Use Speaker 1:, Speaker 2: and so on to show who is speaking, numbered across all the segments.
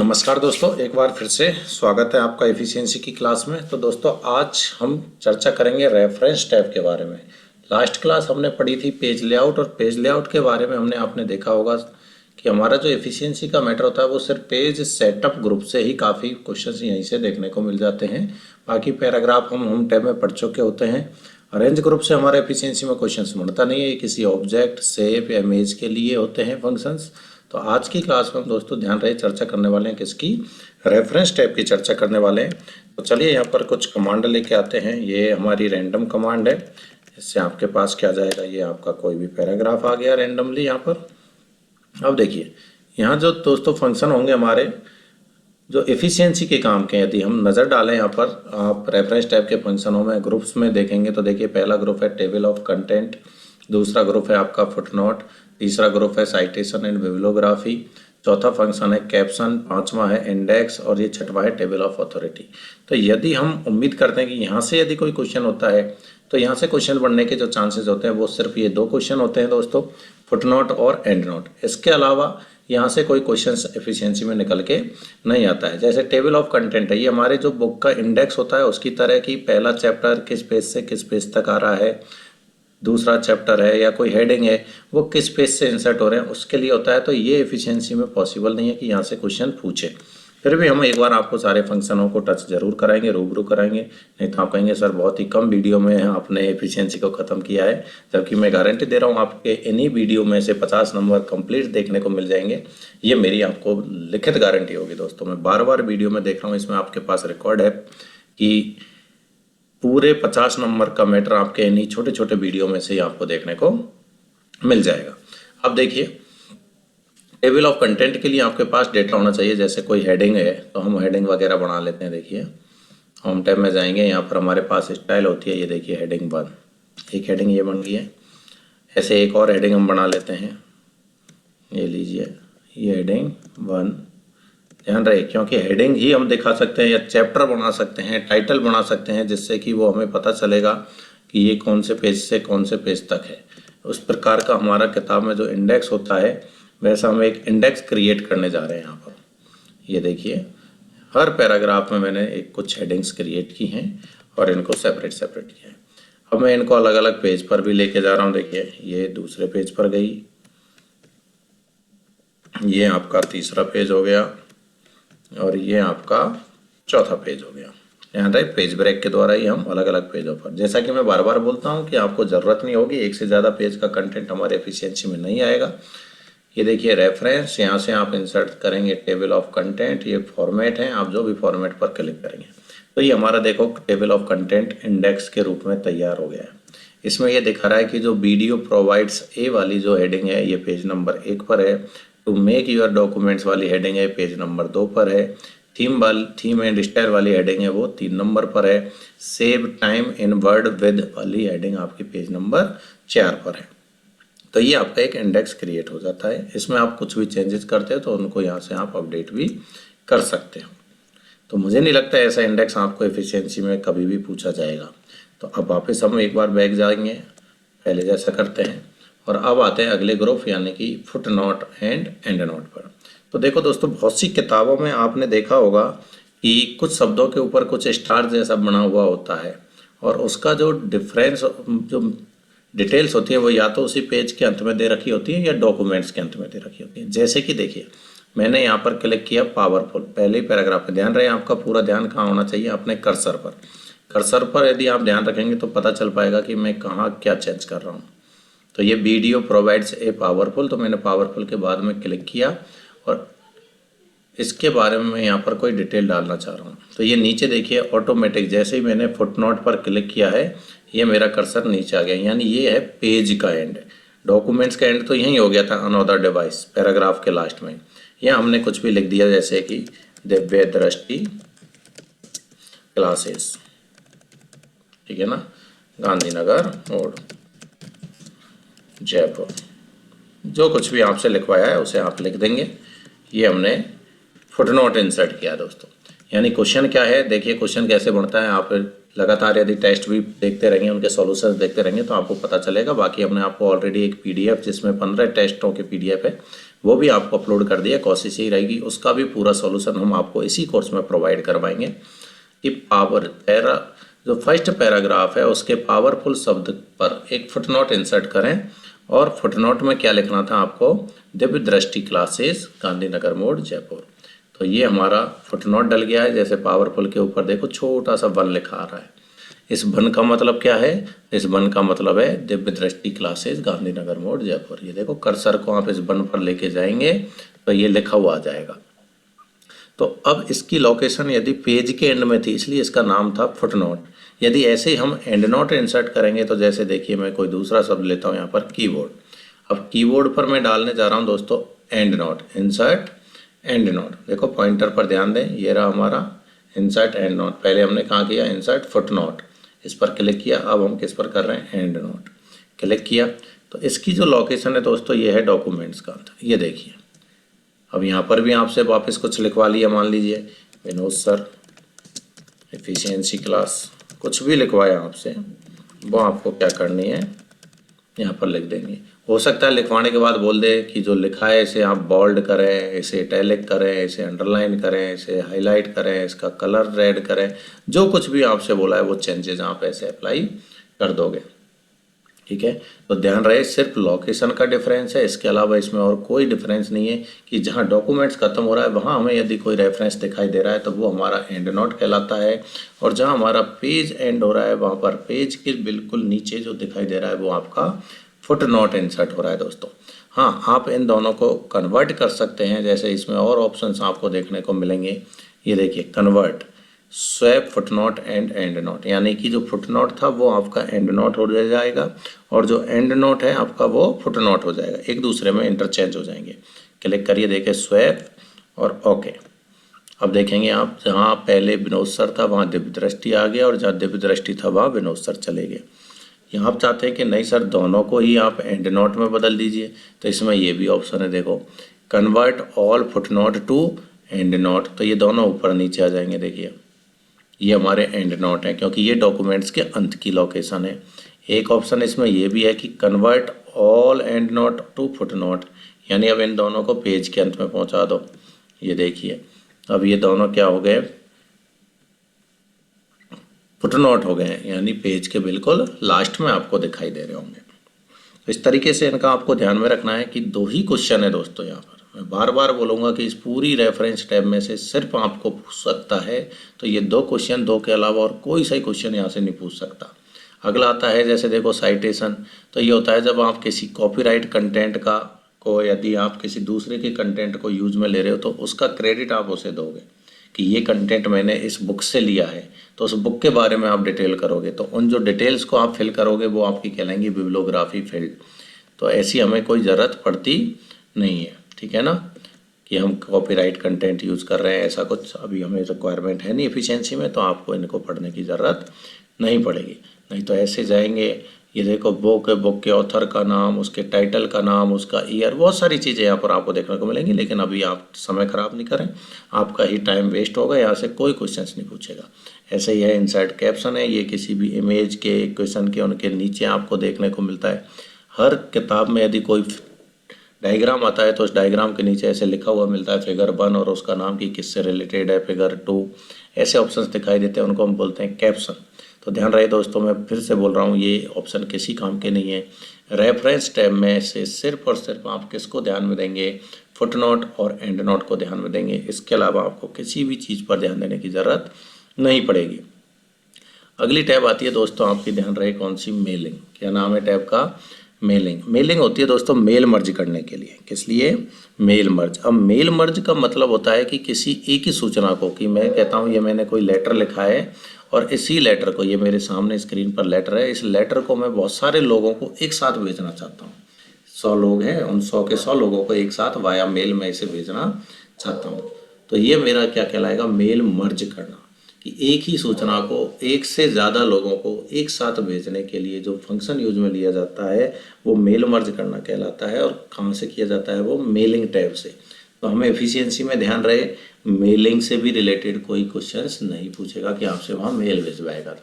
Speaker 1: नमस्कार दोस्तों, एक बार फिर से स्वागत है आपका एफिशिएंसी की क्लास में। तो दोस्तों आज हम चर्चा करेंगे रेफरेंस टैब के बारे में। लास्ट क्लास हमने पढ़ी थी पेज लेआउट, और पेज लेआउट के बारे में आपने देखा होगा कि हमारा जो एफिशिएंसी का मैटर होता है वो सिर्फ पेज सेटअप ग्रुप से ही काफ़ी क्वेश्चन यहीं से देखने को मिल जाते हैं। बाकी पैराग्राफ हम होम टैब में पढ़ चुके होते हैं। अरेंज ग्रुप से हमारे एफिशिएंसी में क्वेश्चन बनता नहीं है, ये किसी ऑब्जेक्ट शेप या इमेज के लिए होते हैं फंक्शंस। तो आज की क्लास में हम दोस्तों ध्यान रहे चर्चा करने वाले हैं किसकी, रेफरेंस टैब की चर्चा करने वाले हैं। तो चलिए यहाँ पर कुछ कमांड लेके आते हैं। ये हमारी रैंडम कमांड है, इससे आपके पास क्या जाएगा, ये आपका कोई भी पैराग्राफ आ गया रैंडमली यहाँ पर। अब देखिए यहाँ जो दोस्तों फंक्शन होंगे हमारे जो एफिशिएंसी के काम के, यदि हम नज़र डालें यहाँ पर आप रेफरेंस टैब के फंक्शनों में ग्रुप्स में देखेंगे तो देखिए पहला ग्रुप है टेबल ऑफ कंटेंट, दूसरा ग्रुप है आपका फुटनोट, तीसरा ग्रुप है साइटेशन एंड बिब्लियोग्राफी, चौथा फंक्शन है कैप्शन, पांचवा है इंडेक्स और ये छठवा है टेबल ऑफ अथॉरिटी। तो यदि हम उम्मीद करते हैं कि यहाँ से यदि कोई क्वेश्चन होता है तो यहाँ से क्वेश्चन बनने के जो चांसेस होते हैं वो सिर्फ ये दो क्वेश्चन होते हैं दोस्तों, फुटनोट और एंड नोट। इसके अलावा यहाँ से कोई क्वेश्चन एफिशिएंसी में निकल के नहीं आता है। जैसे टेबल ऑफ कंटेंट है, ये हमारे जो बुक का इंडेक्स होता है उसकी तरह की पहला चैप्टर किस पेज से किस पेज तक आ रहा है, दूसरा चैप्टर है या कोई हेडिंग है वो किस पेज से इंसर्ट हो रहे हैं उसके लिए होता है। तो ये एफिशिएंसी में पॉसिबल नहीं है कि यहाँ से क्वेश्चन पूछे। फिर भी हम एक बार आपको सारे फंक्शनों को टच जरूर कराएंगे, रूबरू कराएंगे, नहीं तो आप कहेंगे सर बहुत ही कम वीडियो में आपने एफिशिएंसी को ख़त्म किया है। जबकि मैं गारंटी दे रहा हूँ आपके इन्हीं वीडियो में से 50 नंबर कंप्लीट देखने को मिल जाएंगे। ये मेरी आपको लिखित गारंटी होगी दोस्तों। मैं बार बार वीडियो में देख रहा हूँ, इसमें आपके पास रिकॉर्ड है कि पूरे 50 नंबर का मैटर आपके इन्हीं छोटे छोटे वीडियो में से ही आपको देखने को मिल जाएगा। अब देखिए टेबल ऑफ कंटेंट के लिए आपके पास डेटा होना चाहिए। जैसे कोई हेडिंग है तो हम हेडिंग वगैरह बना लेते हैं। देखिए होम टैब में जाएंगे, यहाँ पर हमारे पास स्टाइल होती है, ये देखिए हेडिंग 1, एक हेडिंग ये बन गई है। ऐसे एक और हेडिंग हम बना लेते हैं, ये लीजिए ये हेडिंग 1। ध्यान रहे क्योंकि हेडिंग ही हम दिखा सकते हैं या चैप्टर बना सकते हैं, टाइटल बना सकते हैं, जिससे कि वो हमें पता चलेगा कि ये कौन से पेज से कौन से पेज तक है। उस प्रकार का हमारा किताब में जो इंडेक्स होता है वैसा हम एक इंडेक्स क्रिएट करने जा रहे हैं यहाँ पर। ये देखिए हर पैराग्राफ में मैंने एक कुछ हेडिंग्स क्रिएट की हैं और इनको सेपरेट किया है। अब मैं इनको अलग अलग पेज पर भी लेके जा रहा हूँ। देखिए ये दूसरे पेज पर गई, ये आपका तीसरा पेज हो गया और ये आपका चौथा पेज हो गया। यहाँ तक पेज ब्रेक के द्वारा ही हम अलग अलग पेजों पर, जैसा कि मैं बार बार बोलता हूँ कि आपको ज़रूरत नहीं होगी, एक से ज़्यादा पेज का कंटेंट हमारे एफिशिएंसी में नहीं आएगा। ये देखिए रेफरेंस, यहाँ से आप इंसर्ट करेंगे टेबल ऑफ कंटेंट, ये फॉर्मेट है, आप जो भी फॉर्मेट पर क्लिक करेंगे तो ये हमारा देखो टेबल ऑफ कंटेंट इंडेक्स के रूप में तैयार हो गया है। इसमें ये दिखा रहा है कि जो वीडियो प्रोवाइड्स ए वाली जो हेडिंग है ये पेज नंबर 1 पर है, टू मेक यूर डॉक्यूमेंट्स वाली हेडिंग है पेज नंबर 2 पर है, थीम एंड स्टाइल वाली हेडिंग है वो 3 नंबर पर है, save time in word with वाली हेडिंग आपकी पेज नंबर 4 पर है। तो ये आपका एक इंडेक्स क्रिएट हो जाता है। इसमें आप कुछ भी चेंजेस करते हैं तो उनको यहाँ से आप अपडेट भी कर सकते हो। तो मुझे नहीं लगता ऐसा इंडेक्स आपको एफिशिएंसी में कभी भी पूछा जाएगा। तो अब वापस हम एक बार बैक जाएंगे, पहले जैसा करते हैं, और अब आते हैं अगले ग्रुप यानी कि foot note and and note पर। तो देखो दोस्तों बहुत सी किताबों में आपने देखा होगा कि कुछ शब्दों के ऊपर कुछ स्टार जैसा बना हुआ होता है और उसका जो डिफरेंस जो डिटेल्स होती है वो या तो उसी पेज के अंत में दे रखी होती है या डॉक्यूमेंट्स के अंत में दे रखी होती है। जैसे कि देखिए मैंने यहाँ पर क्लिक किया पावरफुल, पहले ही पैराग्राफ पे। ध्यान रहे आपका पूरा ध्यान कहाँ होना चाहिए, अपने कर्सर पर। कर्सर पर यदि आप ध्यान रखेंगे तो पता चल पाएगा कि मैं कहाँ क्या चेंज कर रहा हूँ। तो ये वीडियो प्रोवाइड्स ए पावरफुल, तो मैंने पावरफुल के बाद में क्लिक किया और इसके बारे में मैं यहाँ पर कोई डिटेल डालना चाह रहा हूँ। तो ये नीचे देखिए ऑटोमेटिक, जैसे ही मैंने फुटनोट पर क्लिक किया है ये मेरा कर्सर नीचे आ गया, यानी ये है पेज का एंड। डॉक्यूमेंट्स का एंड तो यही हो गया था अनदर डिवाइस पैराग्राफ के लास्ट में। यहाँ हमने कुछ भी लिख दिया जैसे कि दिव्य दृष्टि क्लासेस, ठीक है ना, गांधीनगर रोड जयपुर, जो कुछ भी आपसे लिखवाया है उसे आप लिख देंगे। ये हमने फुटनोट इंसर्ट किया दोस्तों। यानी क्वेश्चन क्या है, देखिए क्वेश्चन कैसे बनता है। आप लगातार यदि टेस्ट भी देखते रहेंगे, उनके सॉल्यूशंस देखते रहेंगे तो आपको पता चलेगा। बाकी हमने आपको ऑलरेडी एक पीडीएफ जिसमें 15 टेस्टों के पीडीएफ है वो भी आपको अपलोड कर दिया, कोशिश यही रहेगी उसका भी पूरा सॉल्यूशन हम आपको इसी कोर्स में प्रोवाइड करवाएंगे। कि पावर पैरा जो फर्स्ट पैराग्राफ है उसके पावरफुल शब्द पर एक फुटनोट इंसर्ट करें, और फुटनोट में क्या लिखना था आपको, दिव्य दृष्टि क्लासेस गांधीनगर मोड़ जयपुर। तो ये हमारा फुटनोट डल गया है। जैसे पावरफुल के ऊपर देखो छोटा सा वन लिखा आ रहा है, इस वन का मतलब क्या है, इस वन का मतलब है दिव्य दृष्टि क्लासेस गांधीनगर मोड़ जयपुर। ये देखो कर्सर को आप इस वन पर लेके जाएंगे तो ये लिखा हुआ आ जाएगा। तो अब इसकी लोकेशन यदि पेज के एंड में थी इसलिए इसका नाम था फुटनोट। यदि ऐसे ही हम एंड नोट इंसर्ट करेंगे तो जैसे देखिए मैं कोई दूसरा शब्द लेता हूँ यहाँ पर कीबोर्ड। अब कीबोर्ड पर मैं डालने जा रहा हूँ दोस्तों and note, insert and note. देखो पॉइंटर पर ध्यान दें, ये रहा हमारा इंसर्ट एंड नोट। पहले हमने कहाँ किया, इंसर्ट फुटनोट, इस पर क्लिक किया। अब हम किस पर कर रहे हैं, एंड नोट, क्लिक किया। तो इसकी जो लोकेशन है दोस्तों ये है डॉक्यूमेंट्स का अंत। ये देखिए अब यहाँ पर भी आपसे वापस कुछ लिखवा लिया, मान लीजिए विनोद सर एफिशिएंसी क्लास, कुछ भी लिखवाया आपसे, वो आपको क्या करनी है यहाँ पर लिख देंगे। हो सकता है लिखवाने के बाद बोल दे कि जो लिखा है इसे आप बोल्ड करें, इसे इटैलिक करें, इसे अंडरलाइन करें, इसे हाईलाइट करें, इसका कलर रेड करें, जो कुछ भी आपसे बोला है वो चेंजेस आप ऐसे अप्लाई कर दोगे। ठीक है, तो ध्यान रहे सिर्फ लोकेशन का डिफरेंस है, इसके अलावा इसमें और कोई डिफरेंस नहीं है। कि जहाँ डॉक्यूमेंट्स खत्म हो रहा है वहाँ हमें यदि कोई रेफरेंस दिखाई दे रहा है तो वो हमारा एंड नोट कहलाता है, और जहाँ हमारा पेज एंड हो रहा है वहाँ पर पेज के बिल्कुल नीचे जो दिखाई दे रहा है वो आपका फुट नोट इंसर्ट हो रहा है दोस्तों। हाँ, आप इन दोनों को कन्वर्ट कर सकते हैं, जैसे इसमें और ऑप्शंस आपको देखने को मिलेंगे। ये देखिए convert, swap footnote and and note, यानी कि जो फुटनोट था वो आपका एंड नोट हो जाएगा और जो एंड नोट है आपका वो फुटनोट हो जाएगा, एक दूसरे में इंटरचेंज हो जाएंगे। क्लिक करिए, देखिए स्वैप और ओके। अब देखेंगे आप जहाँ पहले विनोद सर था वहाँ दिव्य दृष्टि आ गया और जहाँ दिव्य दृष्टि था वहाँ विनोद सर चले गए। यहाँ आप चाहते हैं कि नहीं सर दोनों को ही आप एंड नोट में बदल दीजिए, तो इसमें ये भी ऑप्शन है, देखो convert all footnote to end note, तो ये दोनों ऊपर नीचे आ जाएंगे। देखिए ये हमारे एंड नोट है क्योंकि ये डॉक्यूमेंट्स के अंत की लोकेशन है। एक ऑप्शन इसमें ये भी है कि convert all end note to foot note, यानी अब इन दोनों को पेज के अंत में पहुंचा दो। ये देखिए अब ये दोनों क्या हो गए, फुट नोट हो गए हैं, यानी पेज के बिल्कुल लास्ट में आपको दिखाई दे रहे होंगे। तो इस तरीके से इनका आपको ध्यान में रखना है कि दो ही क्वेश्चन है दोस्तों। यहाँ पर मैं बार बार बोलूँगा कि इस पूरी रेफरेंस टैब में से सिर्फ आपको पूछ सकता है तो ये दो क्वेश्चन, दो के अलावा और कोई सही क्वेश्चन यहाँ से नहीं पूछ सकता। अगला आता है जैसे देखो साइटेशन, तो ये होता है जब आप किसी कॉपीराइट कंटेंट का को यदि आप किसी दूसरे के कंटेंट को यूज में ले रहे हो तो उसका क्रेडिट आप उसे दोगे कि ये कंटेंट मैंने इस बुक से लिया है, तो उस बुक के बारे में आप डिटेल करोगे, तो उन जो डिटेल्स को आप फिल करोगे वो आपकी कहलाएंगी बिब्लियोग्राफी फील्ड। तो ऐसी हमें कोई ज़रूरत पड़ती नहीं है, ठीक है ना, कि हम कॉपीराइट कंटेंट यूज़ कर रहे हैं, ऐसा कुछ अभी हमें रिक्वायरमेंट है नहीं एफिशिएंसी में, तो आपको इनको पढ़ने की ज़रूरत नहीं पड़ेगी। नहीं तो ऐसे जाएंगे, ये देखो बुक के ऑथर का नाम, उसके टाइटल का नाम, उसका ईयर, बहुत सारी चीज़ें यहाँ पर आपको देखने को मिलेंगी, लेकिन अभी आप समय ख़राब नहीं करें, आपका ही टाइम वेस्ट होगा, यहाँ से कोई क्वेश्चंस नहीं पूछेगा। ऐसे ही है इनसाइड कैप्शन है, ये किसी भी इमेज के क्वेश्चन के उनके नीचे आपको देखने को मिलता है। हर किताब में यदि कोई डायग्राम आता है तो उस डायग्राम के नीचे ऐसे लिखा हुआ मिलता है फिगर 1 और उसका नाम कि किससे रिलेटेड है, फिगर 2, ऐसे ऑप्शंस दिखाई देते हैं, उनको हम बोलते हैं कैप्शन। तो ध्यान रहे दोस्तों, मैं फिर से बोल रहा हूँ ये ऑप्शन किसी काम के नहीं है। रेफरेंस टैब में से सिर्फ और सिर्फ आप किसको ध्यान में देंगे, फुटनोट और एंड नोट को ध्यान में देंगे, इसके अलावा आपको किसी भी चीज़ पर ध्यान देने की ज़रूरत नहीं पड़ेगी। अगली टैब आती है दोस्तों आपकी, ध्यान रहे कौन सी, मेलिंग। क्या नाम है टैब का, मेलिंग। मेलिंग होती है दोस्तों मेल मर्ज करने के लिए, किस लिए, मेल मर्ज। अब मेल मर्ज का मतलब होता है कि किसी एक ही सूचना को, कि मैं कहता हूँ ये मैंने कोई लेटर लिखा है और इसी लेटर को, ये मेरे सामने स्क्रीन पर लेटर है, इस लेटर को मैं बहुत सारे लोगों को एक साथ भेजना चाहता हूँ। 100 लोग हैं, उन 100 के 100 लोगों को एक साथ वाया मेल में इसे भेजना चाहता हूँ, तो ये मेरा क्या कहलाएगा, मेल मर्ज करना। कि एक ही सूचना को एक से ज़्यादा लोगों को एक साथ भेजने के लिए जो फंक्शन यूज में लिया जाता है वो मेल मर्ज करना कहलाता है। और कहाँ से किया जाता है वो, मेलिंग टैब से। तो हमें एफिशिएंसी में ध्यान रहे मेलिंग से भी रिलेटेड कोई क्वेश्चंस नहीं पूछेगा कि आपसे वहाँ मेल भिजवाएगा,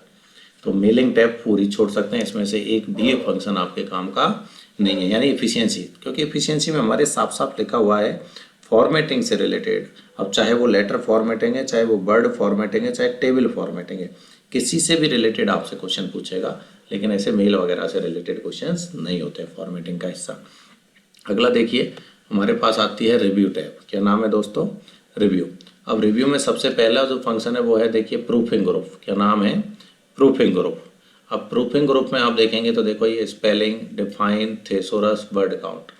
Speaker 1: तो मेलिंग टैब पूरी छोड़ सकते हैं, इसमें से एक भी फंक्शन आपके काम का नहीं है, यानी एफिशिएंसी, क्योंकि एफिशिएंसी में हमारे साफ साफ लिखा हुआ है फॉर्मेटिंग से रिलेटेड। अब चाहे वो लेटर फॉर्मेटिंग है, चाहे वो वर्ड फॉर्मेटिंग है, चाहे टेबल फॉर्मेटिंग है, किसी से भी रिलेटेड आपसे क्वेश्चन पूछेगा, लेकिन ऐसे मेल वगैरह से रिलेटेड क्वेश्चंस नहीं होते फॉर्मेटिंग का हिस्सा। अगला देखिए, हमारे पास आती है रिव्यू टैब। क्या नाम है दोस्तों? रिव्यू। अब रिव्यू में सबसे पहला जो फंक्शन है वो है, देखिए, प्रूफिंग ग्रुप। क्या नाम है? Proofing group. अब प्रूफिंग ग्रुप में आप देखेंगे तो देखो ये spelling, define, thesaurus, word count.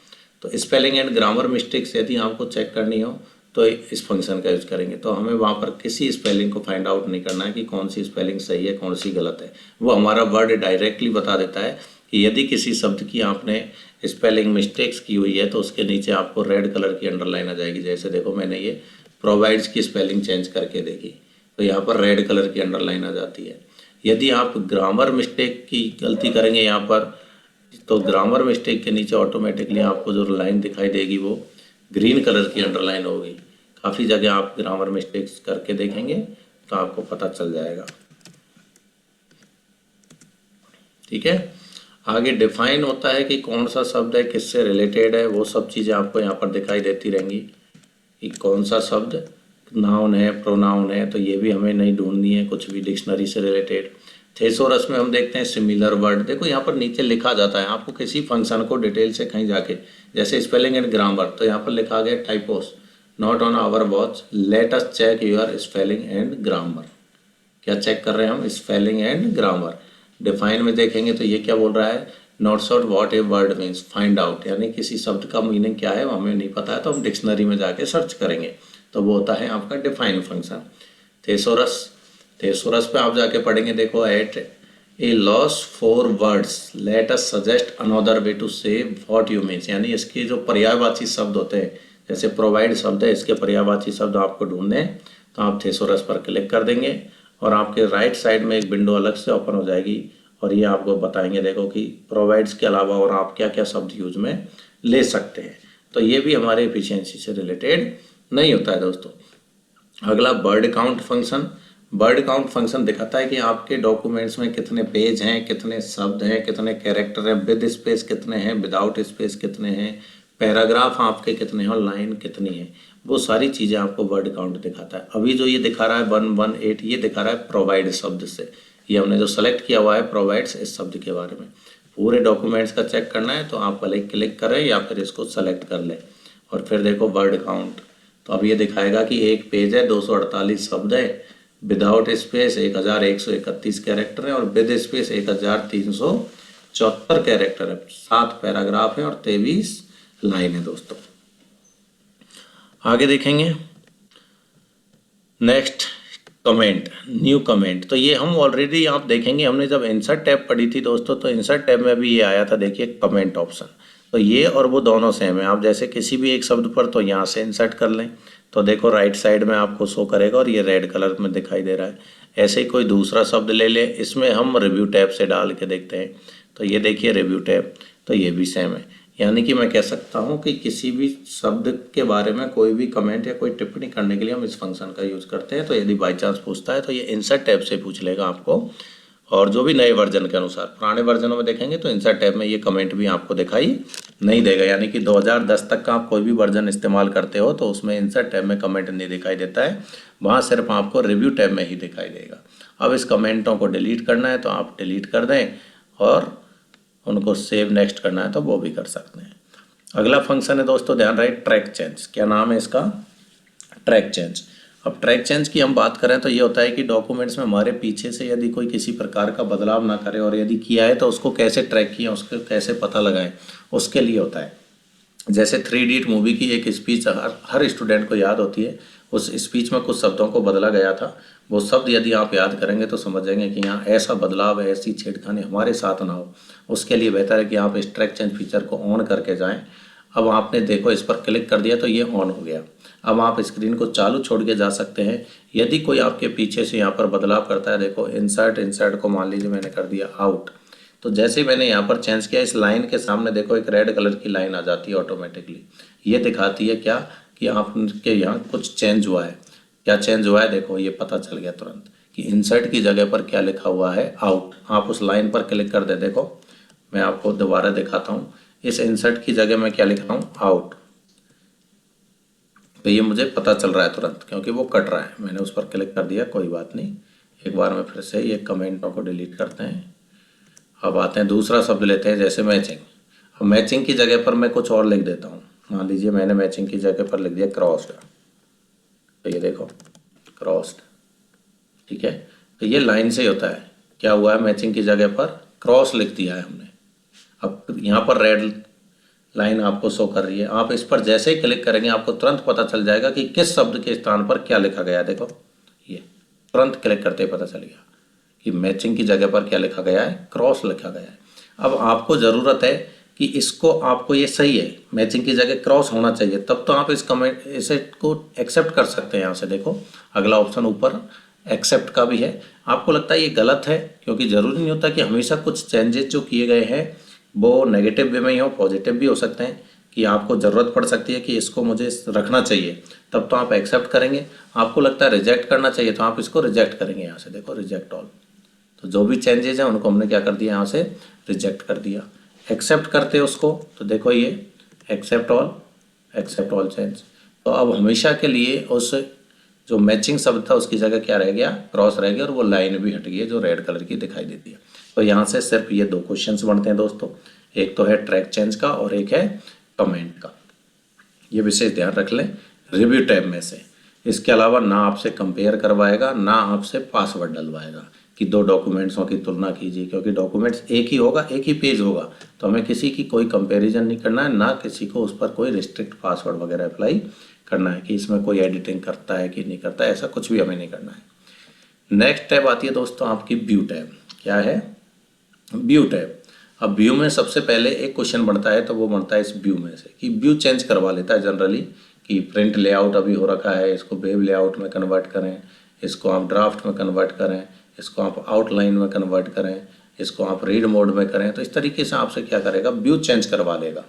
Speaker 1: तो स्पेलिंग एंड ग्रामर मिस्टेक्स यदि आपको चेक करनी हो तो इस फंक्शन का यूज करेंगे। तो हमें वहाँ पर किसी स्पेलिंग को फाइंड आउट नहीं करना है कि कौन सी स्पेलिंग सही है, कौन सी गलत है। वो हमारा वर्ड डायरेक्टली बता देता है कि यदि किसी शब्द की आपने स्पेलिंग मिस्टेक्स की हुई है तो उसके नीचे आपको रेड कलर की अंडरलाइन आ जाएगी। जैसे देखो, मैंने ये प्रोवाइड्स की स्पेलिंग चेंज करके देखी तो यहाँ पर रेड कलर की अंडरलाइन आ जाती है। यदि आप ग्रामर मिस्टेक की गलती करेंगे यहाँ पर, तो ग्रामर मिस्टेक के नीचे ऑटोमेटिकली आपको जो लाइन दिखाई देगी वो ग्रीन कलर की अंडरलाइन होगी। काफ़ी जगह आप ग्रामर मिस्टेक्स करके देखेंगे तो आपको पता चल जाएगा। ठीक है। आगे डिफाइन होता है कि कौन सा शब्द है, किससे रिलेटेड है, वो सब चीज़ें आपको यहाँ पर दिखाई देती रहेंगी कि कौन सा शब्द नाउन है, प्रोनाउन है, तो ये भी हमें नहीं ढूंढनी है, कुछ भी डिक्शनरी से रिलेटेड। थेसोरस में हम देखते हैं सिमिलर वर्ड। देखो यहाँ पर नीचे लिखा जाता है आपको किसी फंक्शन को डिटेल से कहीं जाके, जैसे स्पेलिंग एंड ग्रामर, तो यहाँ पर लिखा गया typos not on our watch, let us check your spelling and grammar. क्या चेक कर रहे हैं हम? Spelling and grammar. डिफाइन में देखेंगे तो ये क्या बोल रहा है? Not short what a word means, find out, यानी किसी शब्द का मीनिंग क्या है वो हमें नहीं पता है तो हम डिक्शनरी में जाके सर्च करेंगे, तो वो होता है आपका डिफाइन फंक्शन। थेसोरस, थेसोरस पे आप जाके पढ़ेंगे, देखो, at a loss for words let us suggest another way to say what you means, यानी इसके जो पर्यायवाची शब्द होते हैं, जैसे प्रोवाइड शब्द है, इसके पर्यायवाची शब्द आपको ढूंढने तो आप थेसोरस पर क्लिक कर देंगे और आपके राइट साइड में एक विंडो अलग से ओपन हो जाएगी और ये आपको बताएंगे, देखो, कि प्रोवाइड्स के अलावा और आप क्या क्या शब्द यूज में ले सकते हैं। तो ये भी हमारे एफिशिएंसी से रिलेटेड नहीं होता है दोस्तों। अगला word count function. Word count function दिखाता है कि आपके डॉक्यूमेंट्स में कितने पेज हैं, कितने शब्द हैं, कितने कैरेक्टर हैं, विद स्पेस कितने हैं, विदाउट स्पेस कितने हैं, पैराग्राफ आपके कितने हैं और लाइन कितनी है, वो सारी चीज़ें आपको वर्ड काउंट दिखाता है। अभी जो ये दिखा रहा है 118, ये दिखा रहा है प्रोवाइड शब्द से, ये हमने जो सेलेक्ट किया हुआ है प्रोवाइड्स इस शब्द के बारे में। पूरे डॉक्यूमेंट्स का चेक करना है तो आप पहले क्लिक करें या फिर इसको सेलेक्ट कर लें और फिर देखो वर्ड काउंट। तो अब ये दिखाएगा कि एक पेज है, 248 शब्द है, विदाउट स्पेस 1131 कैरेक्टर है और विद स्पेस 1374 कैरेक्टर है, 7 पैराग्राफ है और 23 लाइन है दोस्तों। आगे देखेंगे नेक्स्ट, कमेंट, न्यू कमेंट। तो ये हम ऑलरेडी आप देखेंगे, हमने जब इंसर्ट टैब पढ़ी थी दोस्तों तो इंसर्ट टैब में भी ये आया था, देखिए कमेंट ऑप्शन। तो ये और वो दोनों सेम है। आप जैसे किसी भी एक शब्द पर तो यहाँ से इंसर्ट कर लें तो देखो राइट साइड में आपको शो करेगा और ये रेड कलर में दिखाई दे रहा है। ऐसे ही कोई दूसरा शब्द ले ले, इसमें हम रिव्यू टैब से डाल के देखते हैं तो ये देखिए रिव्यू टैब, तो ये भी सेम है। यानी कि मैं कह सकता हूँ कि किसी भी शब्द के बारे में कोई भी कमेंट या कोई टिप्पणी करने के लिए हम इस फंक्शन का यूज़ करते हैं। तो यदि बाई चांस पूछता है तो ये इंसर्ट टैब से पूछ लेगा आपको, और जो भी नए वर्जन के अनुसार, पुराने वर्जनों में देखेंगे तो इंसर्ट टैब में ये कमेंट भी आपको दिखाई नहीं देगा। यानी कि 2010 तक का आप कोई भी वर्जन इस्तेमाल करते हो तो उसमें इंसर्ट टैब में कमेंट नहीं दिखाई देता है, वहाँ सिर्फ आपको रिव्यू टैब में ही दिखाई देगा। अब इस कमेंटों को डिलीट करना है तो आप डिलीट कर दें और उनको सेव नेक्स्ट करना है तो वो भी कर सकते हैं। अगला फंक्शन है दोस्तों, ध्यान रहे, ट्रैक चेंज। क्या नाम है इसका? Track change. अब ट्रैक चेंज की हम बात करें तो ये होता है कि डॉक्यूमेंट्स में हमारे पीछे से यदि कोई किसी प्रकार का बदलाव ना करे और यदि किया है तो उसको कैसे ट्रैक किया, उसको कैसे पता लगाएं, उसके लिए होता है। जैसे 3 इडियट मूवी की एक स्पीच हर स्टूडेंट को याद होती है, उस स्पीच में कुछ शब्दों को बदला गया था, वो शब्द यदि आप याद करेंगे तो समझेंगे कि यहाँ ऐसा बदलाव है, ऐसी छेड़खानी हमारे साथ ना हो। उसके लिए बेहतर है कि आप इस ट्रैक चेंज फीचर को ऑन करके जाएं। अब आपने देखो इस पर क्लिक कर दिया तो ये ऑन हो गया। अब आप स्क्रीन को चालू छोड़ के जा सकते हैं। यदि कोई आपके पीछे से यहाँ पर बदलाव करता है, देखो इंसर्ट को मान लीजिए मैंने कर दिया आउट, तो जैसे ही मैंने यहाँ पर चेंज किया, इस लाइन के सामने देखो एक रेड कलर की लाइन आ जाती है ऑटोमेटिकली। ये दिखाती है क्या कि आपके यहाँ कुछ चेंज हुआ है। क्या चेंज हुआ है? देखो ये पता चल गया तुरंत कि इंसर्ट की जगह पर क्या लिखा हुआ है, आउट। आप उस लाइन पर क्लिक कर दे, देखो मैं आपको दोबारा दिखाता हूँ। इस इंसर्ट की जगह मैं क्या लिख रहा हूँ, आउट। तो ये मुझे पता चल रहा है तुरंत क्योंकि वो कट रहा है। मैंने उस पर क्लिक कर दिया, कोई बात नहीं। एक बार में फिर से ये कमेंटों को डिलीट करते हैं। अब आते हैं दूसरा शब्द लेते हैं, जैसे मैचिंग। अब मैचिंग की जगह पर मैं कुछ और लिख देता हूँ। मान लीजिए मैंने मैचिंग की जगह पर लिख दिया क्रॉस्ड। तो ये देखो क्रॉस्ड, ठीक है। तो ये लाइन से ही होता है। क्या हुआ है, मैचिंग की जगह पर क्रॉस लिख दिया है हमने। अब यहाँ पर रेड लाइन आपको शो कर रही है। आप इस पर जैसे ही क्लिक करेंगे आपको तुरंत पता चल जाएगा कि किस शब्द के स्थान पर क्या लिखा गया है। देखो ये तुरंत क्लिक करते ही पता चल गया कि मैचिंग की जगह पर क्या लिखा गया है, क्रॉस लिखा गया है। अब आपको ज़रूरत है कि इसको, आपको ये सही है, मैचिंग की जगह क्रॉस होना चाहिए, तब तो आप इस कमेंट इसे को एक्सेप्ट कर सकते हैं। यहाँ से देखो अगला ऑप्शन ऊपर एक्सेप्ट का भी है। आपको लगता है ये गलत है, क्योंकि ज़रूरी नहीं होता कि हमेशा कुछ चेंजेस जो किए गए हैं वो नेगेटिव वे में ही हो, पॉजिटिव भी हो सकते हैं। कि आपको ज़रूरत पड़ सकती है कि इसको मुझे रखना चाहिए, तब तो आप एक्सेप्ट करेंगे। आपको लगता है रिजेक्ट करना चाहिए तो आप इसको रिजेक्ट करेंगे। यहाँ से देखो रिजेक्ट ऑल। तो जो भी चेंजेस हैं उनको हमने क्या कर दिया, यहाँ से रिजेक्ट कर दिया। एक्सेप्ट करते उसको तो देखो ये एक्सेप्ट ऑल चेंज। तो अब हमेशा के लिए उस जो मैचिंग शब्द था उसकी जगह क्या रह गया, क्रॉस रह गया, और वो लाइन भी हट गई है जो रेड कलर की दिखाई देती है। तो यहाँ से सिर्फ ये दो क्वेश्चंस बनते हैं दोस्तों, एक तो है ट्रैक चेंज का और एक है कमेंट का। ये विशेष ध्यान रख लें रिव्यू टैब में से। इसके अलावा ना आपसे कंपेयर करवाएगा ना आपसे पासवर्ड डलवाएगा कि दो डॉक्यूमेंट्सों की तुलना कीजिए, क्योंकि डॉक्यूमेंट्स एक ही होगा, एक ही पेज होगा। तो हमें किसी की कोई कंपैरिजन नहीं करना है, ना किसी को उस पर कोई रिस्ट्रिक्ट पासवर्ड वगैरह अप्लाई करना है कि इसमें कोई एडिटिंग करता है कि नहीं करता है, ऐसा कुछ भी हमें नहीं करना है। नेक्स्ट टैब आती है दोस्तों आपकी व्यू टैब। क्या है, व्यू टैब। अब व्यू में सबसे पहले एक क्वेश्चन बनता है, तो वो बनता है इस व्यू में से कि व्यू चेंज करवा लेता है जनरली, कि प्रिंट लेआउट अभी हो रखा है, इसको वेब लेआउट में कन्वर्ट करें, इसको आप ड्राफ्ट में कन्वर्ट करें, इसको आप आउटलाइन में कन्वर्ट करें, इसको आप रीड मोड में करें। तो इस तरीके से आपसे क्या करेगा, व्यू चेंज करवा लेगा।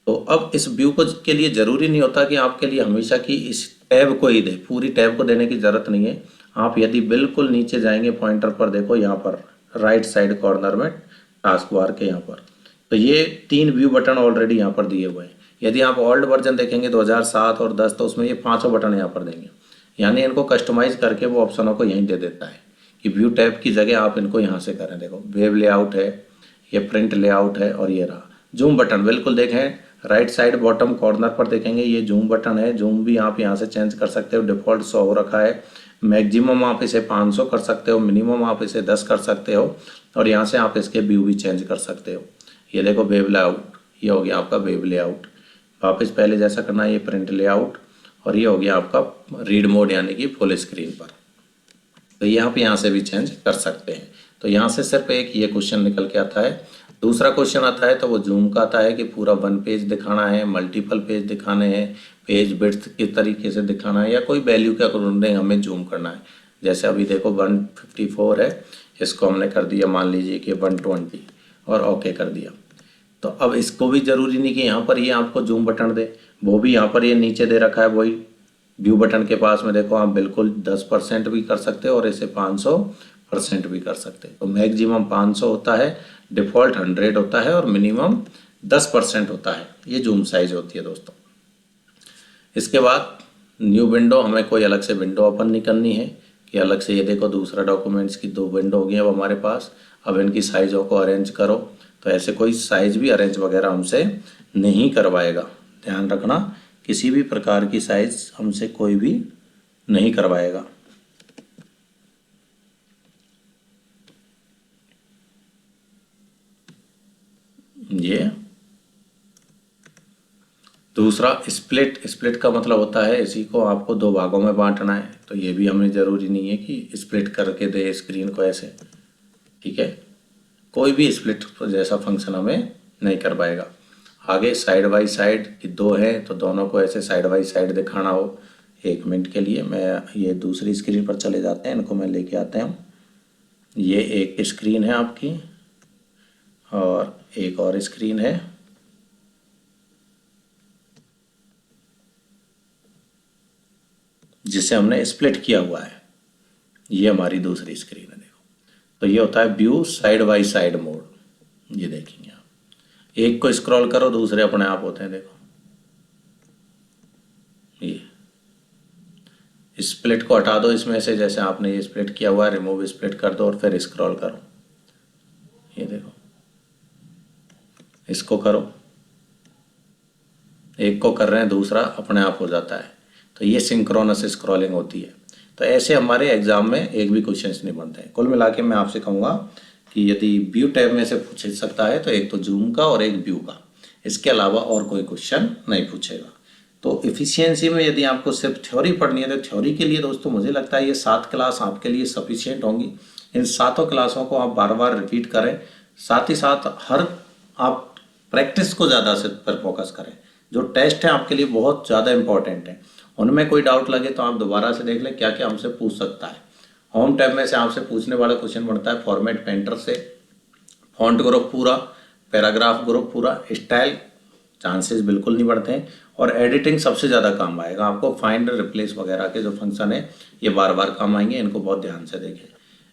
Speaker 1: तो अब इस व्यू को के लिए ज़रूरी नहीं होता कि आपके लिए हमेशा की इस टैब को ही दे, पूरी टैब को देने की ज़रूरत नहीं है। आप यदि बिल्कुल नीचे जाएंगे पॉइंटर पर, देखो यहाँ पर राइट साइड कॉर्नर में टास्क बार के यहाँ पर, तो ये 3 व्यू बटन ऑलरेडी यहाँ पर दिए हुए हैं। यदि आप ओल्ड वर्जन देखेंगे 2007 और 10, तो उसमें ये 5 बटन यहाँ पर देंगे। यानी इनको कस्टमाइज करके वो ऑप्शनों को यहीं दे देता है कि व्यू टैब की जगह आप इनको यहाँ से करें। देखो वेब लेआउट है, ये प्रिंट लेआउट है, और ये रहा जूम बटन। बिल्कुल देखें राइट साइड बॉटम कॉर्नर पर देखेंगे ये जूम बटन है। जूम भी आप यहाँ से चेंज कर सकते हो, डिफ़ॉल्ट 100 हो रखा है। मैक्सिमम आप इसे 500 कर सकते हो, मिनिमम आप इसे 10 कर सकते हो, और यहाँ से आप इसके व्यू भी चेंज कर सकते हो। ये देखो वेब लेआउट, ये हो गया आपका वेब लेआउट। वापस पहले जैसा करना है, ये प्रिंट लेआउट, और ये हो गया आपका रीड मोड यानी कि फुल स्क्रीन पर। तो ये आप यहाँ से भी चेंज कर सकते हैं। तो यहाँ से सिर्फ एक ये क्वेश्चन निकल के आता है। दूसरा क्वेश्चन आता है तो वो जूम का आता है कि पूरा 1 पेज दिखाना है, मल्टीपल पेज दिखाने हैं, पेज विड्थ किस तरीके से दिखाना है, या कोई वैल्यू के अकॉर्डिंग हमें जूम करना है। जैसे अभी देखो 154 है, इसको हमने कर दिया मान लीजिए कि 120 और ओके कर दिया। तो अब इसको भी ज़रूरी नहीं कि यहाँ पर ये आपको जूम बटन दे, वो भी यहाँ पर ये नीचे दे रखा है। वही व्यू बटन के पास में देखो आप बिल्कुल 10% भी कर सकते हो और इसे 500% भी कर सकते हो। तो मैक्सिमम 500 होता है, डिफ़ॉल्ट 100 होता है, और मिनिमम 10% होता है। ये जूम साइज होती है दोस्तों। इसके बाद न्यू विंडो, हमें कोई अलग से विंडो ओपन नहीं करनी है कि अलग से। ये देखो दूसरा डॉक्यूमेंट्स की 2 विंडो हो गई अब हमारे पास। अब इनकी साइज़ों को अरेंज करो, तो ऐसे कोई साइज़ भी अरेंज वगैरह हमसे नहीं करवाएगा। ध्यान रखना, किसी भी प्रकार की साइज़ हमसे कोई भी नहीं करवाएगा। ये दूसरा स्प्लिट का मतलब होता है इसी को आपको 2 भागों में बांटना है। तो ये भी हमें ज़रूरी नहीं है कि स्प्लिट करके दे स्क्रीन को ऐसे, ठीक है। कोई भी स्प्लिट जैसा फंक्शन हमें नहीं करवाएगा। आगे साइड बाई साइड की 2 है, तो दोनों को ऐसे साइड बाई साइड दिखाना हो। 1 मिनट के लिए मैं ये दूसरी स्क्रीन पर चले जाते हैं, इनको मैं लेके आते हूँ। ये एक स्क्रीन है आपकी और एक और स्क्रीन है। जिसे हमने स्प्लिट किया हुआ है, ये हमारी दूसरी स्क्रीन है। देखो तो ये होता है view side by side mode. ये देखेंगे आप, एक को स्क्रॉल करो, दूसरे अपने आप होते हैं। देखो ये स्प्लिट को हटा दो इसमें से, जैसे आपने ये स्प्लिट किया हुआ है, रिमूव स्प्लिट कर दो और फिर स्क्रॉल करो। ये देखो, इसको करो, एक को कर रहे हैं, दूसरा अपने आप हो जाता है। तो ये सिंक्रोनस स्क्रॉलिंग होती है। तो ऐसे हमारे एग्जाम में एक भी क्वेश्चंस नहीं बनते हैं। कुल मिला के मैं आपसे कहूँगा कि यदि व्यू टैब में से पूछ सकता है तो एक तो जूम का और एक व्यू का, इसके अलावा और कोई क्वेश्चन नहीं पूछेगा। तो इफ़िशियंसी में यदि आपको सिर्फ थ्योरी पढ़नी है तो थ्योरी के लिए दोस्तों मुझे लगता है ये 7 क्लास आपके लिए सफिशिएंट होंगी। इन 7 क्लासों को आप बार बार रिपीट करें, साथ ही साथ हर आप प्रैक्टिस को ज़्यादा से पर फोकस करें। जो टेस्ट है आपके लिए बहुत ज़्यादा इंपॉर्टेंट है, उनमें कोई डाउट लगे तो आप दोबारा से देख लें क्या क्या हमसे पूछ सकता है। होम टैब में से आपसे पूछने वाला क्वेश्चन बनता है फॉर्मेट पेंटर से, फॉन्ट ग्रुप पूरा, पैराग्राफ ग्रुप पूरा, स्टाइल चांसेस बिल्कुल नहीं बढ़ते हैं, और एडिटिंग सबसे ज़्यादा काम आएगा आपको। फाइंड रिप्लेस वगैरह के जो फंक्शन है ये बार बार काम आएंगे, इनको बहुत ध्यान से देखें।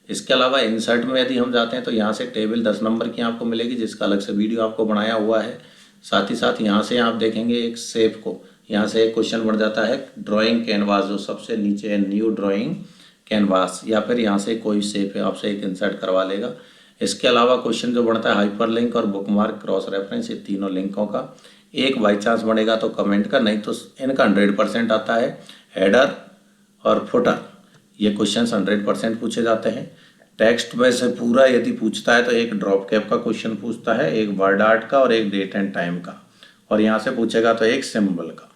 Speaker 1: इसके अलावा इंसर्ट में यदि हम जाते हैं तो यहाँ से टेबल 10 नंबर की आपको मिलेगी, जिसका अलग से वीडियो आपको बनाया हुआ है। साथ ही साथ यहाँ से आप देखेंगे एक शेप को, यहाँ से एक क्वेश्चन बढ़ जाता है ड्राइंग कैनवास, जो सबसे नीचे है न्यू ड्राइंग कैनवास, या फिर यहाँ से कोई शेप है आपसे एक इंसर्ट करवा लेगा। इसके अलावा क्वेश्चन जो बढ़ता है हाइपर लिंक और बुकमार्क क्रॉस रेफरेंस, ये तीनों लिंकों का एक बाई चांस बनेगा तो कमेंट का, नहीं तो इनका 100% आता है। हेडर और फुटर ये क्वेश्चंस 100% पूछे जाते हैं। टेक्स्ट में से पूरा यदि पूछता है तो एक ड्रॉप कैप का क्वेश्चन पूछता है, एक वर्ड आर्ट का और एक डेट एंड टाइम का, और यहाँ से पूछेगा तो एक सिंबल का।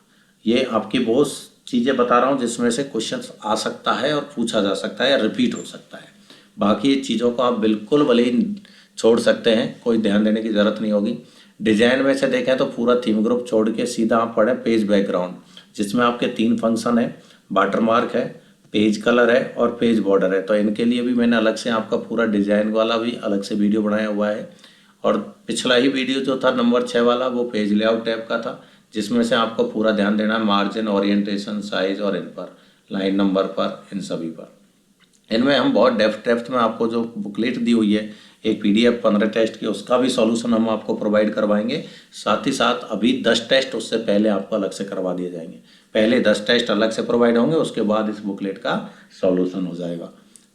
Speaker 1: ये आपकी बहुत चीज़ें बता रहा हूँ जिसमें से क्वेश्चन आ सकता है और पूछा जा सकता है या रिपीट हो सकता है। बाकी चीज़ों को आप बिल्कुल भले ही छोड़ सकते हैं, कोई ध्यान देने की ज़रूरत नहीं होगी। डिजाइन में से देखें तो पूरा थीम ग्रुप छोड़ के सीधा आप पढ़ें पेज बैकग्राउंड, जिसमें आपके 3 फंक्शन है, वाटरमार्क है, पेज कलर है और पेज बॉर्डर है। तो इनके लिए भी मैंने अलग से आपका पूरा डिजाइन वाला भी अलग से वीडियो बनाया हुआ है। और पिछला ही वीडियो जो था नंबर 6 वाला, वो पेज लेआउट टैब का था, जिसमें से आपको पूरा ध्यान देना है मार्जिन, ओरिएंटेशन, साइज और इन पर, लाइन नंबर पर, इन सभी पर। इनमें हम बहुत डेप्थ में आपको जो बुकलेट दी हुई है एक PDF 15 टेस्ट की, उसका भी सॉल्यूशन हम आपको प्रोवाइड करवाएंगे। साथ ही साथ अभी 10 टेस्ट उससे पहले आपको अलग से करवा दिए जाएंगे। पहले 10 टेस्ट अलग से प्रोवाइड होंगे, उसके बाद इस बुकलेट का सॉल्यूशन हो जाएगा।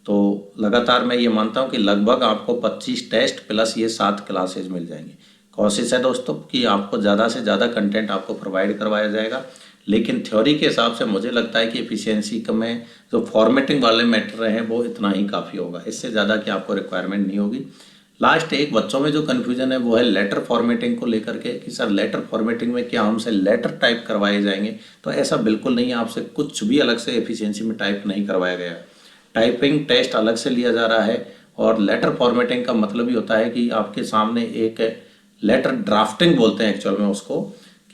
Speaker 1: तो लगातार मैं ये मानता हूँ कि लगभग आपको 25 टेस्ट प्लस ये 7 क्लासेज मिल जाएंगी। कोशिश है दोस्तों कि आपको ज़्यादा से ज़्यादा कंटेंट आपको प्रोवाइड करवाया जाएगा, लेकिन थ्योरी के हिसाब से मुझे लगता है कि एफिशिएंसी में जो फॉर्मेटिंग वाले मैटर हैं वो इतना ही काफ़ी होगा, इससे ज़्यादा की आपको रिक्वायरमेंट नहीं होगी। लास्ट एक बच्चों में जो कन्फ्यूजन है वो है लेटर फॉर्मेटिंग को लेकर के, कि सर लेटर फॉर्मेटिंग में क्या हमसे लेटर टाइप करवाए जाएंगे? तो ऐसा बिल्कुल नहीं है, आपसे कुछ भी अलग से एफिशिएंसी में टाइप नहीं करवाया गया है। टाइपिंग टेस्ट अलग से लिया जा रहा है, और लेटर फॉर्मेटिंग का मतलब ही होता है कि आपके सामने एक लेटर ड्राफ्टिंग बोलते हैं एक्चुअल में उसको,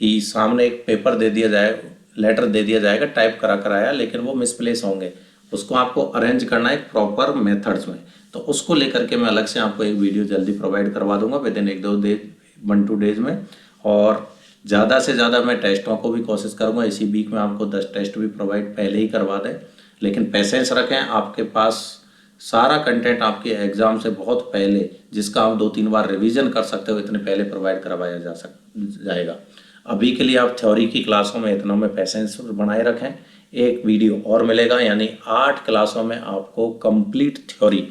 Speaker 1: कि सामने एक पेपर दे दिया जाए, लेटर दे दिया जाएगा टाइप कराया, लेकिन वो मिसप्लेस होंगे, उसको आपको अरेंज करना है प्रॉपर मेथड्स में। तो उसको लेकर के मैं अलग से आपको एक वीडियो जल्दी प्रोवाइड करवा दूंगा विद इन 1-2 डेज में। और ज़्यादा से ज़्यादा मैं टेस्टों को भी कोशिश करूँगा इसी वीक में आपको 10 टेस्ट भी प्रोवाइड पहले ही करवा दें, लेकिन पेशेंस रखें। आपके पास सारा कंटेंट आपके एग्ज़ाम से बहुत पहले, जिसका आप 2-3 बार रिवीजन कर सकते हो, इतने पहले प्रोवाइड करवाया जाएगा। अभी के लिए आप थ्योरी की क्लासों में इतना में पेशेंस बनाए रखें। एक वीडियो और मिलेगा, यानी 8 क्लासों में आपको कंप्लीट थ्योरी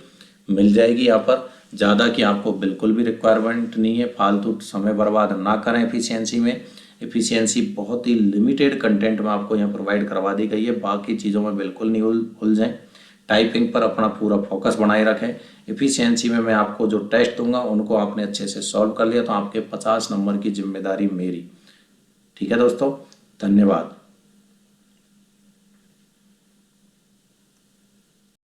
Speaker 1: मिल जाएगी। यहाँ पर ज़्यादा की आपको बिल्कुल भी रिक्वायरमेंट नहीं है। फालतू समय बर्बाद ना करें एफिशिएंसी में। एफिशिएंसी बहुत ही लिमिटेड कंटेंट में आपको यहाँ प्रोवाइड करवा दी गई है, बाकी चीज़ों में बिल्कुल नहीं उलझें। टाइपिंग पर अपना पूरा फोकस बनाए रखें। एफिशिएंसी में मैं आपको जो टेस्ट दूंगा उनको आपने अच्छे से सॉल्व कर लिया तो आपके 50 नंबर की जिम्मेदारी मेरी। ठीक है दोस्तों, धन्यवाद।